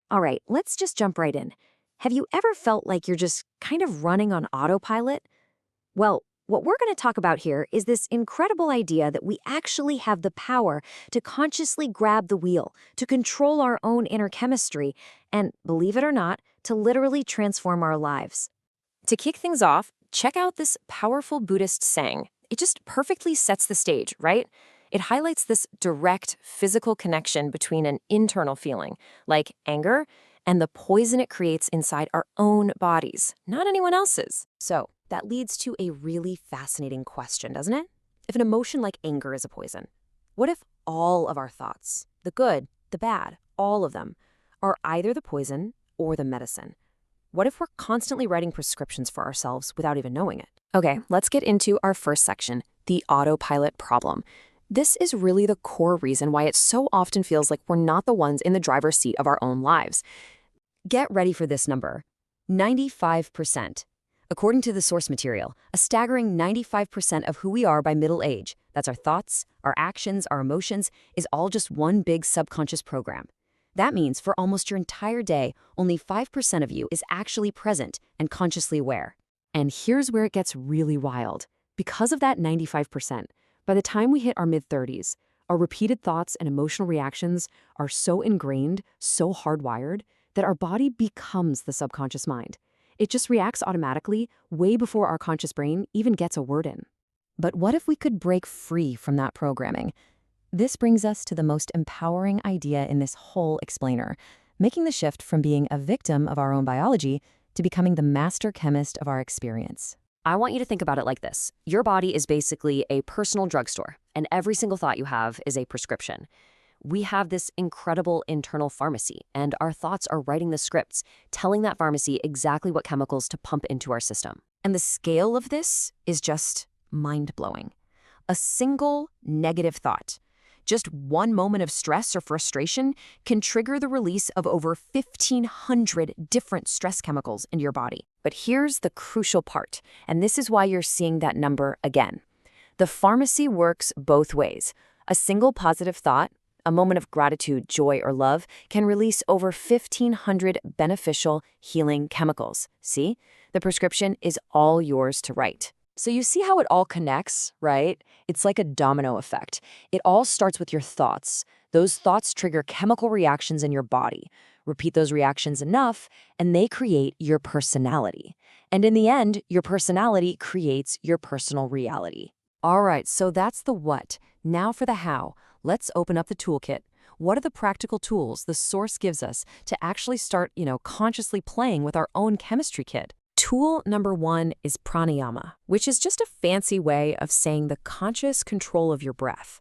All right, let's just jump right in. Have you ever felt like you're just kind of running on autopilot? Well, what we're going to talk about here is this incredible idea that we actually have the power to consciously grab the wheel, to control our own inner chemistry, and, believe it or not, to literally transform our lives. To kick things off, check out this powerful Buddhist saying. It just perfectly sets the stage, right? It highlights this direct physical connection between an internal feeling, like anger, and the poison it creates inside our own bodies, not anyone else's. So, that leads to a really fascinating question, doesn't it? If an emotion like anger is a poison, what if all of our thoughts, the good, the bad, all of them, are either the poison or the medicine? What if we're constantly writing prescriptions for ourselves without even knowing it? Okay, let's get into our first section, the autopilot problem. This is really the core reason why it so often feels like we're not the ones in the driver's seat of our own lives. Get ready for this number, 95%. According to the source material, a staggering 95% of who we are by middle age, that's our thoughts, our actions, our emotions, is all just one big subconscious program. That means for almost your entire day, only 5% of you is actually present and consciously aware. And here's where it gets really wild. Because of that 95%, by the time we hit our mid-30s, our repeated thoughts and emotional reactions are so ingrained, so hardwired, that our body becomes the subconscious mind. It just reacts automatically way before our conscious brain even gets a word in. But what if we could break free from that programming? This brings us to the most empowering idea in this whole explainer, making the shift from being a victim of our own biology to becoming the master chemist of our experience. I want you to think about it like this. Your body is basically a personal drugstore, and every single thought you have is a prescription. We have this incredible internal pharmacy, and our thoughts are writing the scripts, telling that pharmacy exactly what chemicals to pump into our system. And the scale of this is just mind-blowing. A single negative thought, just one moment of stress or frustration, can trigger the release of over 1,500 different stress chemicals in your body. But here's the crucial part, and this is why you're seeing that number again. The pharmacy works both ways. A single positive thought, a moment of gratitude, joy, or love, can release over 1,500 beneficial healing chemicals. See? The prescription is all yours to write. So you see how it all connects, right? It's like a domino effect. It all starts with your thoughts. Those thoughts trigger chemical reactions in your body. Repeat those reactions enough, and they create your personality. And in the end, your personality creates your personal reality. All right, so that's the what. Now for the how. Let's open up the toolkit. What are the practical tools the source gives us to actually start, consciously playing with our own chemistry kit? Tool number 1 is pranayama, which is just a fancy way of saying the conscious control of your breath.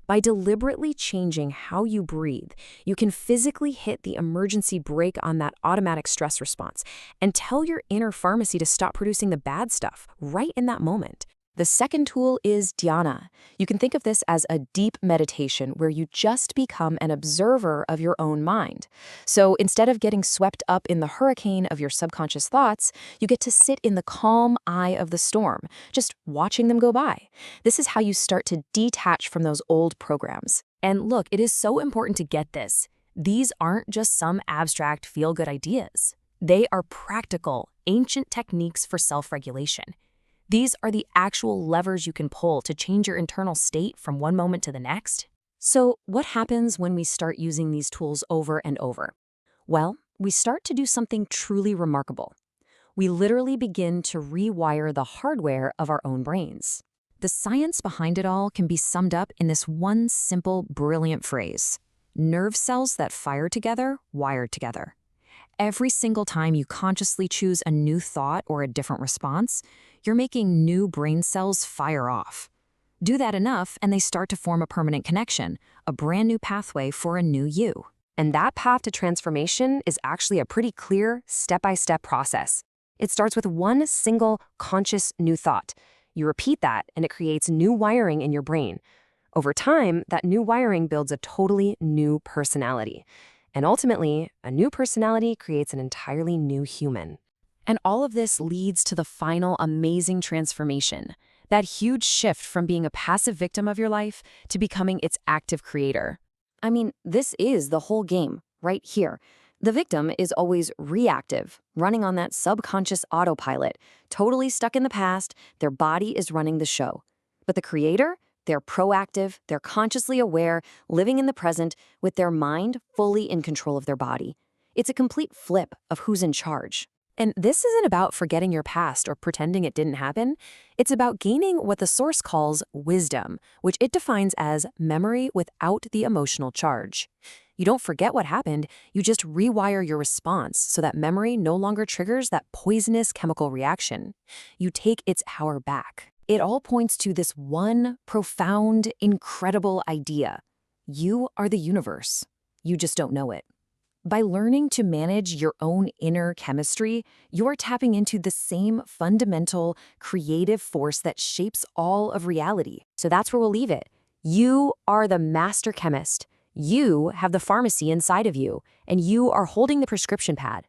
By deliberately changing how you breathe, you can physically hit the emergency brake on that automatic stress response and tell your inner pharmacy to stop producing the bad stuff right in that moment. The second tool is dhyana. You can think of this as a deep meditation where you just become an observer of your own mind. So instead of getting swept up in the hurricane of your subconscious thoughts, you get to sit in the calm eye of the storm, just watching them go by. This is how you start to detach from those old programs. And look, it is so important to get this. These aren't just some abstract feel-good ideas. They are practical, ancient techniques for self-regulation. These are the actual levers you can pull to change your internal state from one moment to the next. So what happens when we start using these tools over and over? Well, we start to do something truly remarkable. We literally begin to rewire the hardware of our own brains. The science behind it all can be summed up in this one simple, brilliant phrase: nerve cells that fire together, wire together. Every single time you consciously choose a new thought or a different response, you're making new brain cells fire off. Do that enough, and they start to form a permanent connection, a brand new pathway for a new you. And that path to transformation is actually a pretty clear, step-by-step process. It starts with one single conscious new thought. You repeat that, and it creates new wiring in your brain. Over time, that new wiring builds a totally new personality. And ultimately, a new personality creates an entirely new human. And all of this leads to the final amazing transformation, that huge shift from being a passive victim of your life to becoming its active creator. I mean, this is the whole game, right here. The victim is always reactive, running on that subconscious autopilot, totally stuck in the past. Their body is running the show. But the creator, they're proactive, they're consciously aware, living in the present with their mind fully in control of their body. It's a complete flip of who's in charge. And this isn't about forgetting your past or pretending it didn't happen. It's about gaining what the source calls wisdom, which it defines as memory without the emotional charge. You don't forget what happened, you just rewire your response so that memory no longer triggers that poisonous chemical reaction. You take its power back. It all points to this one profound, incredible idea. You are the universe. You just don't know it. By learning to manage your own inner chemistry, you're tapping into the same fundamental, creative force that shapes all of reality. So that's where we'll leave it. You are the master chemist. You have the pharmacy inside of you, and you are holding the prescription pad.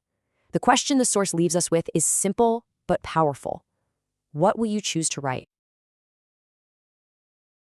The question the source leaves us with is simple but powerful. What will you choose to write?